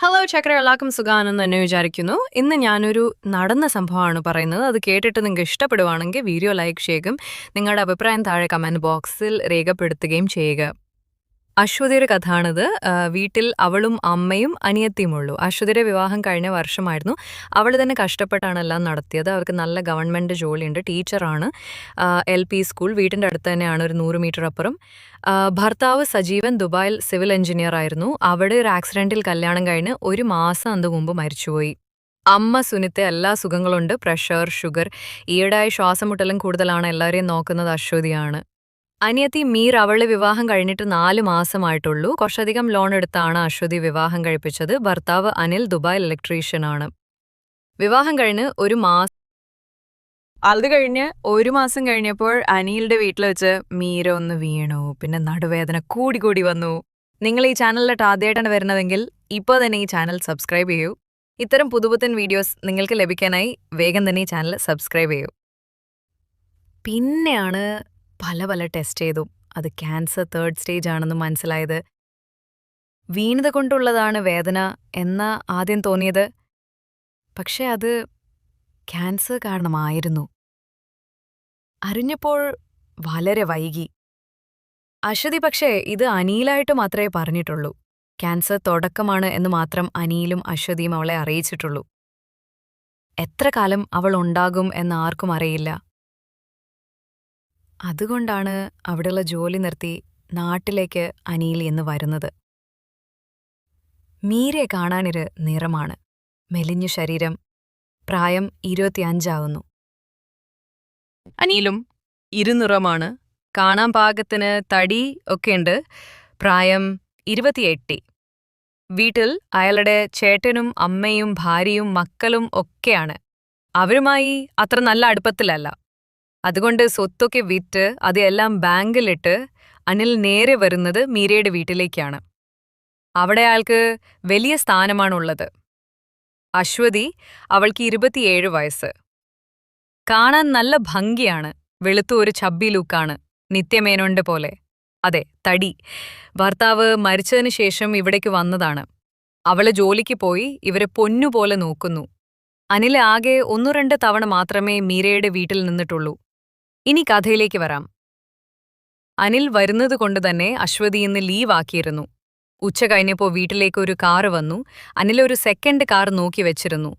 Hello ചക്കര എല്ലാവർക്കും സുഖാണെന്ന് തന്നെ വിചാരിക്കുന്നു. ഇന്ന് ഞാനൊരു നടന്ന സംഭവമാണ് പറയുന്നത്. അത് കേട്ടിട്ട് നിങ്ങൾക്ക് ഇഷ്ടപ്പെടുവാണെങ്കിൽ വീഡിയോ ലൈക്ക് ചെയ്യുകയും നിങ്ങളുടെ അഭിപ്രായം താഴെ കമൻറ്റ് ബോക്സിൽ രേഖപ്പെടുത്തുകയും ചെയ്യുക. അശ്വതിയുടെ കഥയാണിത്. വീട്ടിൽ അവളും അമ്മയും അനിയത്തിയുമുള്ളൂ. അശ്വതിയുടെ വിവാഹം കഴിഞ്ഞ വർഷമായിരുന്നു. അവൾ തന്നെ കഷ്ടപ്പെട്ടാണ് എല്ലാം നടത്തിയത്. അവർക്ക് നല്ല ഗവൺമെൻറ് ജോലിയുണ്ട്, ടീച്ചറാണ്. LP സ്കൂൾ വീട്ടിൻ്റെ അടുത്ത് തന്നെയാണ്, ഒരു 100 മീറ്റർ അപ്പുറം. ഭർത്താവ് സജീവൻ ദുബായിൽ സിവിൽ എഞ്ചിനീയർ ആയിരുന്നു. അവിടെ ഒരു ആക്സിഡൻറ്റിൽ കല്യാണം കഴിഞ്ഞ് ഒരു മാസം അന്ന് മുമ്പ് മരിച്ചുപോയി. അമ്മ സുനിത്തെ എല്ലാ സുഖങ്ങളുണ്ട്, പ്രഷർ, ഷുഗർ. ഈയിടെയായി ശ്വാസമുട്ടലും കൂടുതലാണ്. എല്ലാവരെയും നോക്കുന്നത് അശ്വതിയാണ്. അനിയത്തി മീർ അവളെ വിവാഹം കഴിഞ്ഞിട്ട് 4 മാസമായിട്ടുള്ളൂ. കുറച്ചധികം ലോൺ എടുത്താണ് അശ്വതി വിവാഹം കഴിപ്പിച്ചത്. ഭർത്താവ് അനിൽ ദുബായ് ഇലക്ട്രീഷ്യനാണ്. വിവാഹം കഴിഞ്ഞ് ഒരു മാസം കഴിഞ്ഞപ്പോൾ അനിലിന്റെ വീട്ടിൽ വെച്ച് മീര ഒന്ന് വീണു. പിന്നെ നടുവേദന കൂടി വന്നു. നിങ്ങൾ ഈ ചാനലിലോട്ട് ആദ്യമായിട്ടാണ് വരുന്നതെങ്കിൽ ഇപ്പോൾ തന്നെ ഈ ചാനൽ സബ്സ്ക്രൈബ് ചെയ്യൂ. ഇത്തരം പുതുപുത്തൻ വീഡിയോസ് നിങ്ങൾക്ക് ലഭിക്കാനായി വേഗം തന്നെ ഈ ചാനൽ സബ്സ്ക്രൈബ് ചെയ്യൂ. പിന്നെയാണ് പല ടെസ്റ്റ് ചെയ്തു. അത് ക്യാൻസർ 3rd സ്റ്റേജ് ആണെന്ന് മനസ്സിലായത്. വീണത് കൊണ്ടുള്ളതാണ് വേദന എന്നാ ആദ്യം തോന്നിയത്. പക്ഷെ അത് ക്യാൻസർ കാരണമായിരുന്നു. അറിഞ്ഞപ്പോൾ വളരെ വൈകി. അശ്വതി പക്ഷേ ഇത് അനിലായിട്ട് മാത്രമേ പറഞ്ഞിട്ടുള്ളൂ. ക്യാൻസർ തുടക്കമാണ് എന്ന് മാത്രം അനിലും അശ്വതിയും അവളെ അറിയിച്ചിട്ടുള്ളൂ. എത്ര കാലം അവൾ ഉണ്ടാകും എന്ന് ആർക്കും അറിയില്ല. അതുകൊണ്ടാണ് അവിടെയുള്ള ജോലി നിർത്തി നാട്ടിലേക്ക് അനിൽ എന്ന് വരുന്നത്. മീരയെ കാണാനൊരു നിറമാണ്, മെലിഞ്ഞ ശരീരം, പ്രായം 25 ആവുന്നു. അനിലും ഇരുനിറമാണ്, കാണാൻ പാകത്തിന് തടി ഒക്കെയുണ്ട്, പ്രായം 28. വീട്ടിൽ അയാളുടെ ചേട്ടനും അമ്മയും ഭാര്യയും മക്കളും ഒക്കെയാണ്. അവരുമായി അത്ര നല്ല അടുപ്പത്തിലല്ല. അതുകൊണ്ട് സ്വത്തൊക്കെ വിറ്റ് അതെല്ലാം ബാങ്കിലിട്ട് അനിൽ നേരെ വരുന്നത് മീരയുടെ വീട്ടിലേക്കാണ്. അവിടെ അയാൾക്ക് വലിയ സ്ഥാനമാണുള്ളത്. അശ്വതി, അവൾക്ക് 27 വയസ്സ്. കാണാൻ നല്ല ഭംഗിയാണ്, വെളുത്തു ഒരു ചബ്ബി ലുക്കാണ്, നിത്യമേനോന്റെ പോലെ. അതെ, തടി. ഭർത്താവ് മരിച്ചതിന് ശേഷം ഇവിടേക്ക് വന്നതാണ്. അവള് ജോലിക്ക് പോയി ഇവരെ പൊന്നുപോലെ നോക്കുന്നു. അനിൽ ആകെ 1-2 തവണ മാത്രമേ മീരയുടെ വീട്ടിൽ നിന്നിട്ടുള്ളൂ. ഇനി കഥയിലേക്ക് വരാം. അനിൽ വരുന്നത് കൊണ്ട് തന്നെ അശ്വതി ഇന്ന് ലീവ് ആക്കിയിരുന്നു. ഉച്ച കഴിഞ്ഞപ്പോൾ വീട്ടിലേക്ക് ഒരു കാറ് വന്നു. അനിൽ ഒരു സെക്കൻഡ് കാർ നോക്കി വെച്ചിരുന്നു.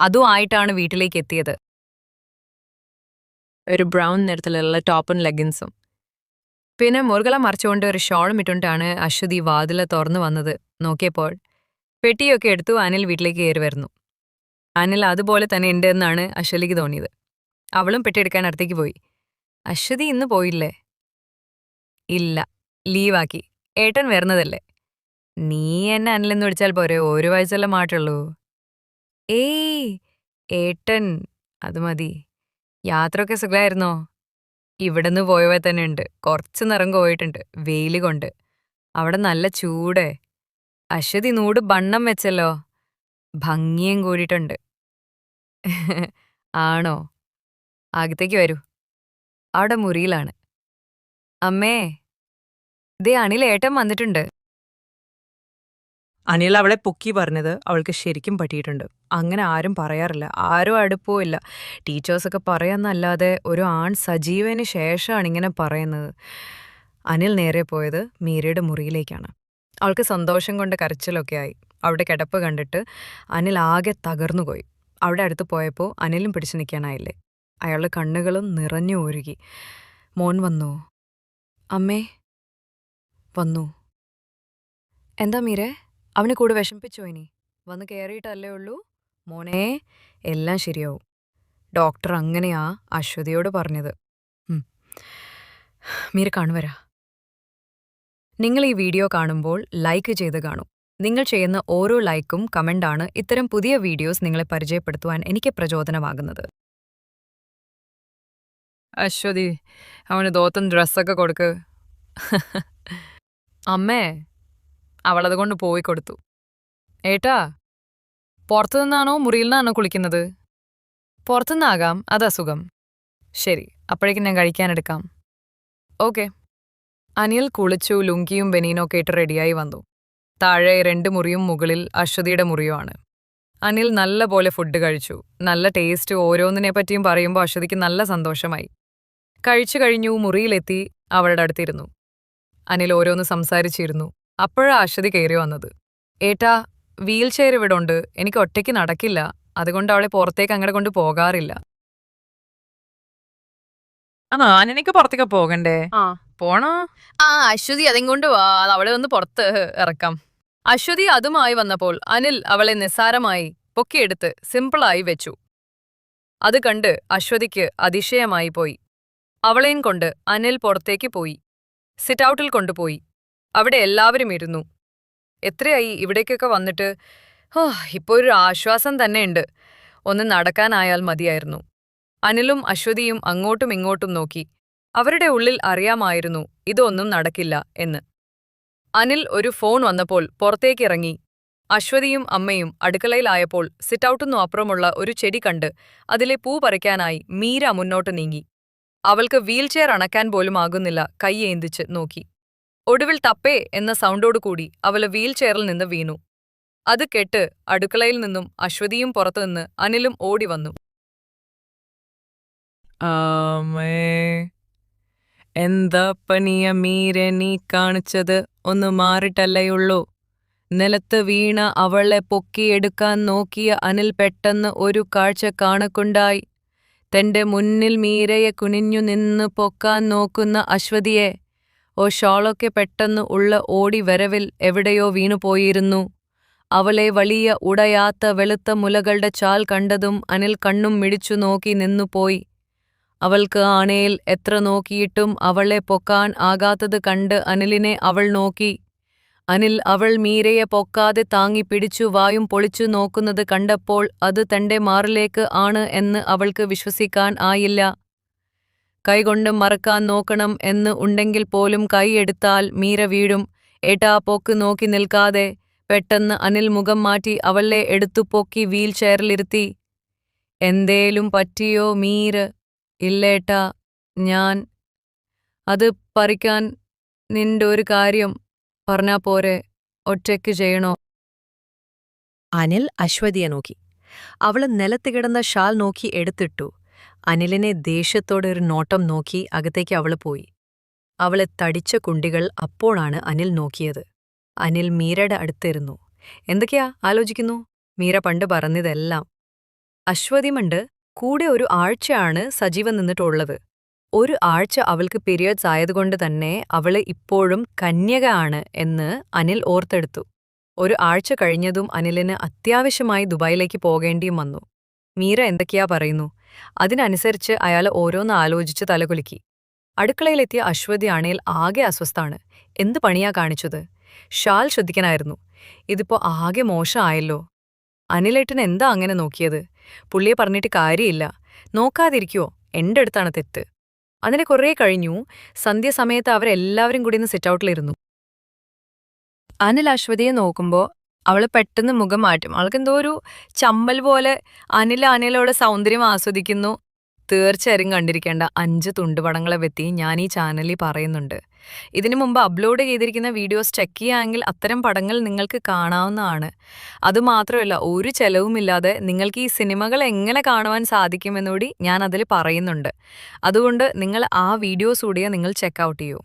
അതും ആയിട്ടാണ് വീട്ടിലേക്ക് എത്തിയത്. ഒരു ബ്രൗൺ നിറത്തിലുള്ള ടോപ്പും ലെഗിൻസും. പിന്നെ മുറുകല മറച്ചുകൊണ്ട് ഒരു ഷോളും ഇട്ടുകൊണ്ടാണ് അശ്വതി വാതില് തുറന്നു വന്നത്. നോക്കിയപ്പോൾ പെട്ടിയൊക്കെ എടുത്തു അനിൽ വീട്ടിലേക്ക് കയറി വരുന്നു. അനിൽ അതുപോലെ തന്നെ ഉണ്ട് എന്നാണ് അശ്വതിക്ക് തോന്നിയത്. അവളും പെട്ടിയെടുക്കാൻ അടുത്തേക്ക് പോയി. അശ്വതി ഇന്ന് പോയില്ലേ? ഇല്ല, ലീവാക്കി. ഏട്ടൻ വരുന്നതല്ലേ. നീ എന്നെ അനിലെന്ന് വിളിച്ചാൽ പോരെ, ഒരു വയസ്സല്ലേ മാറ്റുള്ളൂ. ഏയ് ഏട്ടൻ, അത് മതി. യാത്രയൊക്കെ സുഖമായിരുന്നോ? ഇവിടുന്ന് പോയവ തന്നെ ഉണ്ട്, കുറച്ച് നിറം പോയിട്ടുണ്ട് വെയില് കൊണ്ട്. അവിടെ നല്ല ചൂടേ. അശ്വതി നൂട് ബണ്ണം വെച്ചല്ലോ, ഭംഗിയും കൂടിയിട്ടുണ്ട്. ആണോ? അകത്തേക്ക് വരൂ, അവിടെ മുറിയിലാണ്. അമ്മേ, ദേ അനിൽ ഏട്ടൻ വന്നിട്ടുണ്ട്. അനിൽ അവളെ പൊക്കി പറഞ്ഞത് അവൾക്ക് ശരിക്കും പറ്റിയിട്ടുണ്ട്. അങ്ങനെ ആരും പറയാറില്ല, ആരും അടുപ്പവും ഇല്ല. ടീച്ചേഴ്സൊക്കെ പറയാന്നല്ലാതെ ഒരു ആൺ സജീവന് ശേഷമാണ് ഇങ്ങനെ പറയുന്നത്. അനിൽ നേരെ പോയത് മീരയുടെ മുറിയിലേക്കാണ്. അവൾക്ക് സന്തോഷം കൊണ്ട് കരച്ചിലൊക്കെ ആയി. അവിടെ കിടപ്പ് കണ്ടിട്ട് അനിൽ ആകെ തകർന്നുപോയി. അവിടെ അടുത്ത് പോയപ്പോൾ അനിലും പിടിച്ചു നിൽക്കാനായില്ലേ. അയാളുടെ കണ്ണുകളും നിറഞ്ഞു ഒഴുകി. മോൻ വന്നു. അമ്മേ വന്നു. എന്താ മീരേ, അവന് കൂടെ വിഷമിപ്പിച്ചോ? ഇനി വന്ന് കയറിയിട്ടല്ലേ ഉള്ളൂ. മോനെ, എല്ലാം ശരിയാവും. ഡോക്ടർ അങ്ങനെയാ അശ്വതിയോട് പറഞ്ഞത്. മീര കാണുവരാ. നിങ്ങൾ ഈ വീഡിയോ കാണുമ്പോൾ ലൈക്ക് ചെയ്ത് കാണൂ. നിങ്ങൾ ചെയ്യുന്ന ഓരോ ലൈക്കും കമൻ്റാണ് ഇത്തരം പുതിയ വീഡിയോസ് നിങ്ങളെ പരിചയപ്പെടുത്തുവാൻ എനിക്ക് പ്രചോദനമാകുന്നത്. അശ്വതി, അവന് ദോത്തൻ ഡ്രസ്സൊക്കെ കൊടുക്ക്. അമ്മേ, അവളത് കൊണ്ട് പോയി കൊടുത്തു. ഏട്ടാ, പുറത്തുനിന്നാണോ മുറിയിൽ നിന്നാണോ കുളിക്കുന്നത്? പുറത്തുനിന്നാകാം, അത് അസുഖം. ശരി, അപ്പോഴേക്കും ഞാൻ കഴിക്കാനെടുക്കാം. ഓക്കെ. അനിൽ കുളിച്ചു, ലുങ്കിയും ബനീനൊക്കെ ഇട്ട് റെഡിയായി വന്നു. താഴെ 2 മുറിയും മുകളിൽ അശ്വതിയുടെ മുറിയുമാണ്. അനിൽ നല്ല പോലെ ഫുഡ് കഴിച്ചു. നല്ല ടേസ്റ്റ് ഓരോന്നിനെ പറ്റിയും പറയുമ്പോൾ അശ്വതിക്ക് നല്ല സന്തോഷമായി. കഴിച്ചു കഴിഞ്ഞു മുറിയിലെത്തി അവളുടെ അടുത്തിരുന്നു. അനിൽ ഓരോന്ന് സംസാരിച്ചിരുന്നു. അപ്പോഴാ അശ്വതി കയറി വന്നത്. ഏട്ടാ, വീൽ ചെയർ ഇവിടെ ഉണ്ട്, എനിക്ക് ഒറ്റയ്ക്ക് നടക്കില്ല, അതുകൊണ്ട് അവളെ പുറത്തേക്ക് അങ്ങോട്ട് കൊണ്ട് പോകാറില്ല. എനിക്ക് പുറത്തേക്ക് പോകണ്ടേ? പോണോ? അശ്വതി അതും കൊണ്ട് വാ, അവളെ ഒന്ന് പുറത്ത് ഇറക്കാം. അശ്വതി അതുമായി വന്നപ്പോൾ അനിൽ അവളെ നിസ്സാരമായി പൊക്കിയെടുത്ത് സിമ്പിളായി വെച്ചു. അത് കണ്ട് അശ്വതിക്ക് അതിശയമായി പോയി. അവളെയും കൊണ്ട് അനിൽ പുറത്തേക്ക് പോയി. സിറ്റൗട്ടിൽ കൊണ്ടുപോയി. അവിടെ എല്ലാവരും ഇരുന്നു. എത്രയായി ഇവിടേക്കൊക്കെ വന്നിട്ട്? ഇപ്പോൾ ഒരു ആശ്വാസം തന്നെയുണ്ട്. ഒന്ന് നടക്കാനായാൽ മതിയായിരുന്നു. അനിലും അശ്വതിയും അങ്ങോട്ടും ഇങ്ങോട്ടും നോക്കി. അവരുടെ ഉള്ളിൽ അറിയാമായിരുന്നു ഇതൊന്നും നടക്കില്ല എന്ന്. അനിൽ ഒരു ഫോൺ വന്നപ്പോൾ പുറത്തേക്കിറങ്ങി. അശ്വതിയും അമ്മയും അടുക്കളയിലായപ്പോൾ സിറ്റൗട്ടിന്നു അപ്പുറമുള്ള ഒരു ചെടി കണ്ട് അതിലെ പൂ പറിക്കാനായി മീര മുന്നോട്ട് നീങ്ങി. അവൾക്ക് വീൽചെയർ അണക്കാൻ പോലും ആകുന്നില്ല കൈയേന്തിച്ച് നോക്കി. ഒടുവിൽ തപ്പേ എന്ന സൗണ്ടോടുകൂടി അവള് വീൽചെയറിൽ നിന്ന് വീണു. അത് കേട്ട് അടുക്കളയിൽ നിന്നും അശ്വതിയും പുറത്തുനിന്ന് അനിലും ഓടി വന്നു. എന്താ പണിയ മീരെ നീ കാണിച്ചത്? ഒന്ന് മാറിട്ടല്ലേയുള്ളൂ. നിലത്ത് വീണ അവളെ പൊക്കിയെടുക്കാൻ നോക്കിയ അനിൽ പെട്ടെന്ന് ഒരു കാഴ്ച കാണക്കുണ്ടായി. തന്റെ മുന്നിൽ മീരയെ കുനിഞ്ഞു നിന്ന് പൊക്കാൻ നോക്കുന്ന അശ്വതിയെ. ഷോളൊക്കെ പെട്ടെന്ന് ഉള്ള ഓടി വരവിൽ എവിടെയോ വീണുപോയിരുന്നു. അവളെ വലിയ ഉടയാത്ത വെളുത്ത മുലകളുടെ ചാൽ കണ്ടതും അനിൽ കണ്ണും മിടിച്ചു നോക്കി നിന്നുപോയി. അവൾക്ക് ആണയിൽ എത്ര നോക്കിയിട്ടും അവളെ പൊക്കാൻ ആകാത്തത് കണ്ട് അനിലിനെ അവൾ നോക്കി. അനിൽ അവൾ മീരയെ പൊക്കാതെ താങ്ങി പിടിച്ചു വായും പൊളിച്ചു നോക്കുന്നത് കണ്ടപ്പോൾ അത് തന്റെ മാറിലേക്ക് ആണ് എന്ന് അവൾക്ക് വിശ്വസിക്കാൻ ആയില്ല. കൈകൊണ്ട് മറക്കാൻ നോക്കണം എന്ന് ഉണ്ടെങ്കിൽ പോലും കൈയെടുത്താൽ മീര വീഴും. ഏട്ടാ, പോക്ക് നോക്കി നിൽക്കാതെ. പെട്ടെന്ന് അനിൽ മുഖം മാറ്റി അവളെ എടുത്തു പൊക്കി വീൽ ചെയറിലിരുത്തി. എന്തേലും പറ്റിയോ മീര്? ഇല്ലേട്ടാ, ഞാൻ അത് പറിക്കാൻ നിന്റെ ഒരു കാര്യം പറഞ്ഞാ പോരെ? ഒറ്റയ്ക്ക് ചെയ്യണോ? അനിൽ അശ്വതിയെ നോക്കി. അവള് നിലത്ത് കിടന്ന ഷാൽ നോക്കി എടുത്തിട്ടു. അനിലിനെ ദേഷ്യത്തോടെ ഒരു നോട്ടം നോക്കി അകത്തേക്ക് അവള് പോയി. അവളെ തടിച്ച കുണ്ടികൾ അപ്പോഴാണ് അനിൽ നോക്കിയത്. അനിൽ മീരയുടെ അടുത്തിരുന്നു. എന്തൊക്കെയാ ആലോചിക്കുന്നു? മീര പണ്ട് പറഞ്ഞതെല്ലാം. അശ്വതിമണ്ട് കൂടെ ഒരു ആഴ്ചയാണ് സജീവൻ നിന്നിട്ടുള്ളത്. ഒരു ആഴ്ച അവൾക്ക് പീരിയഡ്സ് ആയതുകൊണ്ട് തന്നെ അവള് ഇപ്പോഴും കന്യക ആണ് എന്ന് അനിൽ ഓർത്തെടുത്തു. ഒരു ആഴ്ച കഴിഞ്ഞതും അനിലിന് അത്യാവശ്യമായി ദുബായിലേക്ക് പോകേണ്ടിയും വന്നു. മീര എന്തൊക്കെയാ പറയുന്നു അതിനനുസരിച്ച് അയാൾ ഓരോന്ന് ആലോചിച്ച് തലകുലുക്കി. അടുക്കളയിലെത്തിയ അശ്വതിയാണേൽ ആകെ അസ്വസ്ഥാണ്. എന്ത് പണിയാ കാണിച്ചത്? ഷാൽ ശ്രദ്ധിക്കണമായിരുന്നു. ഇതിപ്പോ ആകെ മോശമായല്ലോ. അനിലേട്ടൻ എന്താ അങ്ങനെ നോക്കിയത്? പുള്ളിയെ പറഞ്ഞിട്ട് കാര്യമില്ല. നോക്കാതിരിക്കുവോ? എന്റെ അടുത്താണ് തെറ്റ്. അതിനെ കുറേ കഴിഞ്ഞു. സന്ധ്യസമയത്ത് അവരെല്ലാവരും കൂടി ഇന്ന് സിറ്റൗട്ടിലിരുന്നു. അനിൽ അശ്വതിയെ നോക്കുമ്പോ അവള് പെട്ടെന്ന് മുഖം മാറ്റും. അവൾക്കെന്തോ ഒരു ചമ്മൽ പോലെ. അനിലോടെ സൗന്ദര്യം ആസ്വദിക്കുന്നു. തീർച്ചയായും കണ്ടിരിക്കേണ്ട 5 തുണ്ടുപടങ്ങളെ പറ്റി ഞാൻ ഈ ചാനലിൽ പറയുന്നുണ്ട്. ഇതിനു മുമ്പ് അപ്ലോഡ് ചെയ്തിരിക്കുന്ന വീഡിയോസ് ചെക്ക് ചെയ്യാമെങ്കിൽ അത്തരം പടങ്ങൾ നിങ്ങൾക്ക് കാണാവുന്നതാണ്. അതുമാത്രമല്ല, ഒരു ചെലവുമില്ലാതെ നിങ്ങൾക്ക് ഈ സിനിമകൾ എങ്ങനെ കാണുവാൻ സാധിക്കുമെന്നുകൂടി ഞാൻ അതിൽ പറയുന്നുണ്ട്. അതുകൊണ്ട് നിങ്ങൾ ആ വീഡിയോസ് കൂടിയ നിങ്ങൾ ചെക്കൗട്ട് ചെയ്യൂ.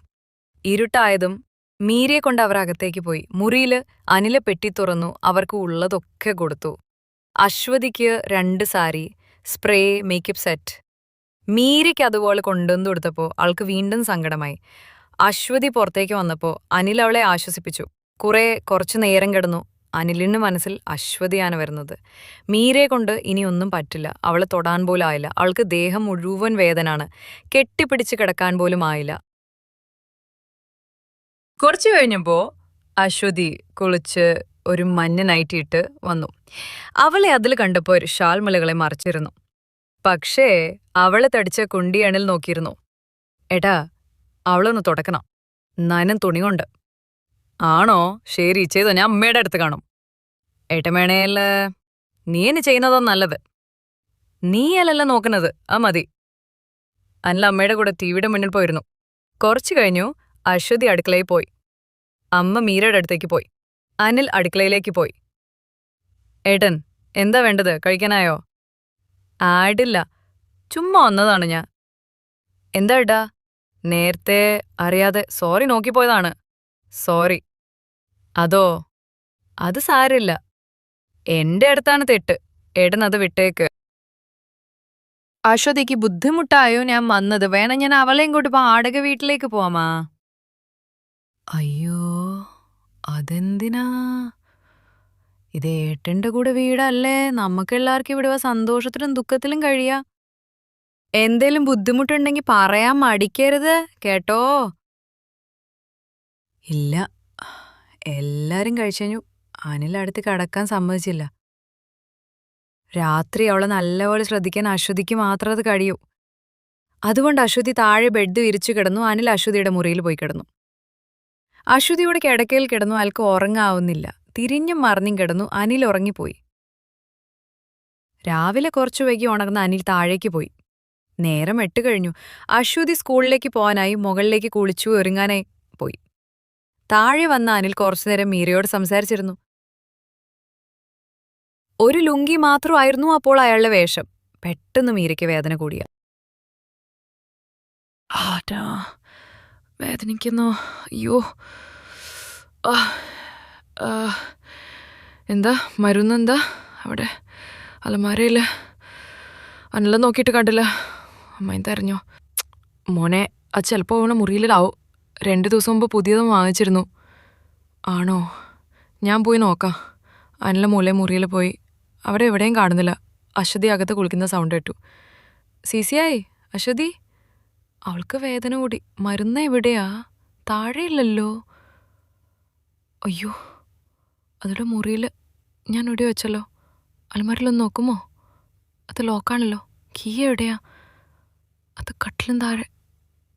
ഇരുട്ടായതും മീരയെ കൊണ്ട് അവർ അകത്തേക്ക് പോയി. മുറിയിൽ അനില് പെട്ടി തുറന്നു. അവർക്ക് ഉള്ളതൊക്കെ കൊടുത്തു. അശ്വതിക്ക് 2 സാരി, സ്പ്രേ, മേക്കപ്പ് സെറ്റ്. മീരയ്ക്ക് അതുപോലെ കൊണ്ടുവന്നു കൊടുത്തപ്പോൾ ആൾക്ക് വീണ്ടും സങ്കടമായി. അശ്വതി പുറത്തേക്ക് വന്നപ്പോൾ അനിൽ അവളെ ആശ്വസിപ്പിച്ചു. കുറച്ചു നേരം കിടന്നു. അനിലിന് മനസ്സിൽ അശ്വതിയാണ് വരുന്നത്. മീരയെ കൊണ്ട് ഇനിയൊന്നും പറ്റില്ല. അവളെ തൊടാൻ പോലും ആയില്ല. അവൾക്ക് ദേഹം മുഴുവൻ വേദനാണ്. കെട്ടിപ്പിടിച്ച് കിടക്കാൻ പോലും ആയില്ല. കുറച്ചു കഴിഞ്ഞപ്പോ അശ്വതി കുളിച്ച് ഒരു മഞ്ഞ നൈറ്റിയിട്ട് വന്നു. അവളെ അതിൽ കണ്ടപ്പോൾ ഒരു ഷാൽമലകളെ മറച്ചിരുന്നു. പക്ഷേ അവളെ തടിച്ച കുണ്ടി അണിൽ നോക്കിയിരുന്നു. എടാ, അവളൊന്ന് തുടക്കണം, നനം തുണി കൊണ്ട്. ആണോ? ശരി, ചെയ്തോ, ഞാൻ അമ്മയുടെ അടുത്ത് കാണും. ഏട്ടമേണയല്ല, നീ എന്നെ ചെയ്യുന്നതോ നല്ലത്. നീയല്ലല്ല നോക്കുന്നത്, മതി. അനിൽ അമ്മയുടെ കൂടെ ടിവിയുടെ മുന്നിൽ പോയിരുന്നു. കുറച്ചു കഴിഞ്ഞു അശ്വതി അടുക്കളയിൽ പോയി. അമ്മ മീരയുടെ അടുത്തേക്ക് പോയി. അനിൽ അടുക്കളയിലേക്ക് പോയി. ഏട്ടൻ, എന്താ വേണ്ടത്? കഴിക്കാനായോ? ആയിട്ടില്ല, ചുമ്മാ വന്നതാണ് ഞാൻ. എന്താ ഏട്ടാ? നേരത്തെ അറിയാതെ സോറി നോക്കിപ്പോയതാണ്. സോറി. അതോ? അത് സാരില്ല. എന്റെ അടുത്താണ് തെറ്റ്. ഏട്ടൻ അത് വിട്ടേക്ക്. അശ്വതിക്ക് ബുദ്ധിമുട്ടായോ ഞാൻ വന്നത്? വേണം ഞാൻ അവളെയും കൂട്ടി വാടക വീട്ടിലേക്ക് പോവാമാ? അയ്യോ, അതെന്തിനാ? ഇത് ഏട്ടന്റെ കൂടെ വീടല്ലേ, നമുക്കെല്ലാവർക്കും ഇവിടെ സന്തോഷത്തിലും ദുഃഖത്തിലും കഴിയാ. എന്തേലും ബുദ്ധിമുട്ടുണ്ടെങ്കിൽ പറയാൻ മടിക്കരുത് കേട്ടോ. ഇല്ല, എല്ലാരും കഴിച്ചു. അനിൽ അടുത്ത് കടക്കാൻ സമ്മതിച്ചില്ല. രാത്രി അവളെ നല്ലപോലെ ശ്രദ്ധിക്കാൻ അശ്വതിക്ക് മാത്രം അത് കഴിയൂ. അതുകൊണ്ട് അശ്വതി താഴെ ബെഡ് വിരിച്ചു കിടന്നു. അനിൽ അശ്വതിയുടെ മുറിയിൽ പോയി കിടന്നു. അശ്വതിയുടെ കിടക്കയിൽ കിടന്നു. അയാൾക്ക് ഉറങ്ങാവുന്നില്ല. തിരിഞ്ഞും മറിഞ്ഞും കിടന്നു. അനിൽ ഉറങ്ങിപ്പോയി. രാവിലെ കുറച്ചു വൈകി ഉണർന്ന അനിൽ താഴേക്ക് പോയി. നേരം 8 കഴിഞ്ഞു. അശ്വതി സ്കൂളിലേക്ക് പോകാനായി മുകളിലേക്ക് കുളിച്ചു ഒരുങ്ങാനായി പോയി. താഴെ വന്ന അനിൽ കുറച്ചുനേരം മീരയോട് സംസാരിച്ചിരുന്നു. ഒരു ലുങ്കി മാത്രമായിരുന്നു അപ്പോൾ അയാളുടെ വേഷം. പെട്ടെന്ന് മീരയ്ക്ക് വേദന കൂടിയ. വേദനിക്കുന്നു. അയ്യോ, എന്താ മരുന്നെന്താ അവിടെ അലമാരയില്? അന്നെല്ലാം നോക്കിയിട്ട് കണ്ടില്ല. അമ്മയും തെരഞ്ഞോ? മോനെ, അത് ചിലപ്പോൾ അവനെ മുറിയിലാവും. 2 ദിവസം മുമ്പ് പുതിയതും വാങ്ങിച്ചിരുന്നു. ആണോ? ഞാൻ പോയി നോക്കാം. അനിലെ മൂലേ മുറിയിൽ പോയി. അവിടെ എവിടെയും കാണുന്നില്ല. അശ്വതി അകത്ത് കുളിക്കുന്ന സൗണ്ട് കേട്ടു. സിസിയായി അശ്വതി? അവൾക്ക് വേദന കൂടി. മരുന്ന് എവിടെയാ? താഴെയില്ലല്ലോ. അയ്യോ, അതിവിടെ മുറിയിൽ ഞാൻ ഇവിടെ വെച്ചല്ലോ. അലമാരിലൊന്ന് നോക്കുമോ? അത് ലോക്കാണല്ലോ. കീ എവിടെയാ? അത് കട്ടിലും താഴെ.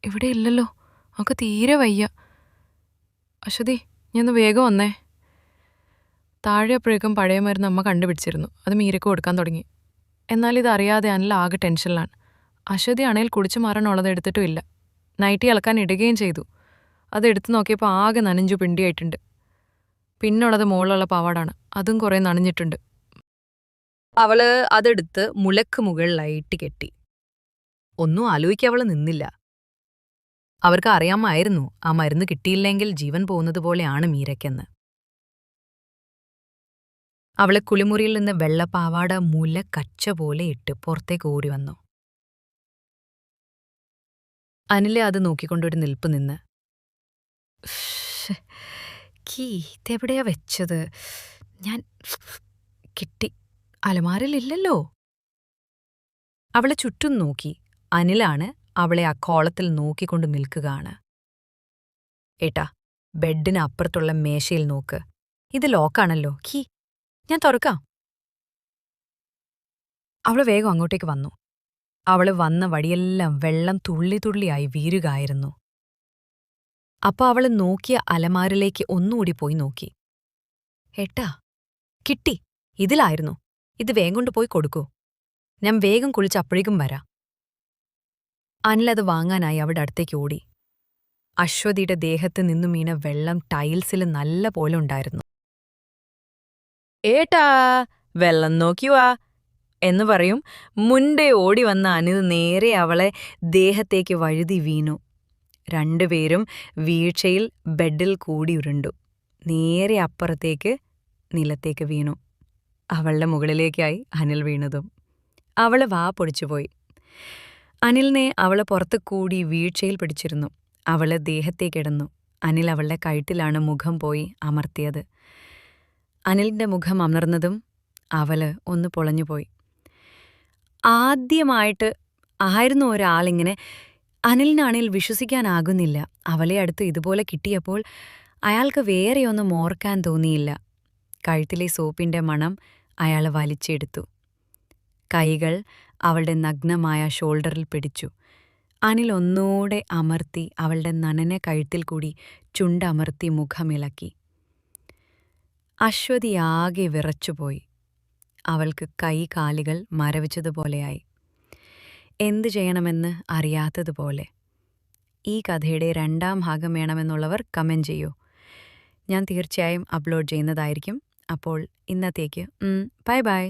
ഇവിടെ ഇല്ലല്ലോ. അവൾക്ക് തീരെ വയ്യ. അശ്വതി, ഞാൻ ഒന്ന് വേഗം വന്നേ. താഴെ അപ്പോഴേക്കും പഴയ മരുന്ന് അമ്മ കണ്ടുപിടിച്ചിരുന്നു. അത് മീരക്ക് കൊടുക്കാൻ തുടങ്ങി. എന്നാൽ ഇതറിയാതെ അനിൽ ആകെ ടെൻഷനിലാണ്. അശ്വതി അണയിൽ കുടിച്ചു മാറാനുള്ളത് എടുത്തിട്ടും ഇല്ല. നൈറ്റി അലക്കാൻ ഇടുകയും ചെയ്തു. അത് എടുത്തു നോക്കിയപ്പോൾ ആകെ നനഞ്ചു പിണ്ടിയായിട്ടുണ്ട്. പിന്നുള്ളത് മുകളിലുള്ള പാവാടാണ്. അതും കുറെ നനഞ്ഞിട്ടുണ്ട്. അവള് അതെടുത്ത് മുലക്ക് മുകളിലായിട്ട് കെട്ടി. ഒന്നും ആലോചിക്കാൻ അവള് നിന്നില്ല. അവർക്ക് അറിയാമായിരുന്നു ആ മരുന്ന് കിട്ടിയില്ലെങ്കിൽ ജീവൻ പോകുന്നത് പോലെയാണ് മീരയ്ക്കെന്ന്. അവളെ കുളിമുറിയിൽ നിന്ന് വെള്ളപ്പാവാട മുല കച്ച പോലെ ഇട്ട് പുറത്തേക്ക് ഓടി വന്നു. അനിലെ അത് നോക്കിക്കൊണ്ടൊരു നിൽപ്പ് നിന്ന്. കീ ഇതെവിടെയാ വെച്ചത്? ഞാൻ കിട്ടി. അലമാരയിലില്ലല്ലോ. അവളെ ചുറ്റും നോക്കി. അനിലാണ് അവളെ ആ കോളത്തിൽ നോക്കിക്കൊണ്ട് നിൽക്കുകയാണ്. ഏട്ടാ, ബെഡിന് അപ്പുറത്തുള്ള മേശയിൽ നോക്ക്. ഇത് ലോക്കാണല്ലോ. കീ ഞാൻ തുറക്കാം. അവള് വേഗം അങ്ങോട്ടേക്ക് വന്നു. അവള് വന്ന വഴിയെല്ലാം വെള്ളം തുള്ളി തുള്ളിയായി വീരുകയായിരുന്നു. അപ്പൊ അവള് നോക്കിയ അലമാരിലേക്ക് ഒന്നുകൂടി പോയി നോക്കി. ഏട്ടാ, കിട്ടി. ഇതിലായിരുന്നു. ഇത് വേഗം കൊണ്ട് പോയി കൊടുക്കൂ. ഞാൻ വേഗം കുളിച്ച് അപ്പോഴേക്കും വരാം. അനിലത് വാങ്ങാനായി അവിടെ അടുത്തേക്ക് ഓടി. അശ്വതിയുടെ ദേഹത്ത് നിന്നും വീണ വെള്ളം ടൈൽസിൽ നല്ല പോലെ ഉണ്ടായിരുന്നു. ഏട്ടാ, വെള്ളം നോക്കിവാ എന്ന് പറയും മുൻപേ ഓടി വന്ന അനിൽ നേരെ അവളെ ദേഹത്തേക്ക് വഴുതി വീണു. രണ്ടുപേരും വീഴ്ചയിൽ ബെഡിൽ കൂടി ഉരുണ്ടു. നേരെ അപ്പുറത്തേക്ക് നിലത്തേക്ക് വീണു. അവളുടെ മുകളിലേക്കായി അനിൽ വീണതും അവള് വാ പൊടിച്ചുപോയി. അനിലിനെ അവള് പുറത്തു കൂടി വീഴ്ചയിൽ പിടിച്ചിരുന്നു. അവള് ദേഹത്തേക്കിടന്നു. അനിൽ അവളുടെ കഴുത്തിലാണ് മുഖം പോയി അമർത്തിയത്. അനിലിന്റെ മുഖം അമർന്നതും അവള് ഒന്ന് പൊളഞ്ഞുപോയി. ആദ്യമായിട്ട് ആയിരുന്നു ഒരാളിങ്ങനെ. അനിലിനാണെങ്കിൽ വിശ്വസിക്കാനാകുന്നില്ല. അവളെ അടുത്ത് ഇതുപോലെ കിട്ടിയപ്പോൾ അയാൾക്ക് വേറെയൊന്നും ഓർക്കാൻ തോന്നിയില്ല. കഴുത്തിലെ സോപ്പിന്റെ മണം അയാൾ വലിച്ചെടുത്തു. കൈകൾ അവളുടെ നഗ്നമായ ഷോൾഡറിൽ പിടിച്ചു. അനിൽ ഒന്നൂടെ അമർത്തി അവളുടെ നനന കഴുത്തിൽ കൂടി ചുണ്ടമർത്തി മുഖമിളക്കി. അശ്വതിയാകെ വിറച്ചുപോയി. അവൾക്ക് കൈകാലുകൾ മരവിച്ചതുപോലെയായി. എന്തു ചെയ്യണമെന്ന് അറിയാത്തതുപോലെ. ഈ കഥയുടെ 2ാം ഭാഗം വേണമെന്നുള്ളവർ കമന്റ് ചെയ്യൂ. ഞാൻ തീർച്ചയായും അപ്ലോഡ് ചെയ്യുന്നതായിരിക്കും. അപ്പോൾ ഇന്നത്തേക്ക് ബൈ ബൈ.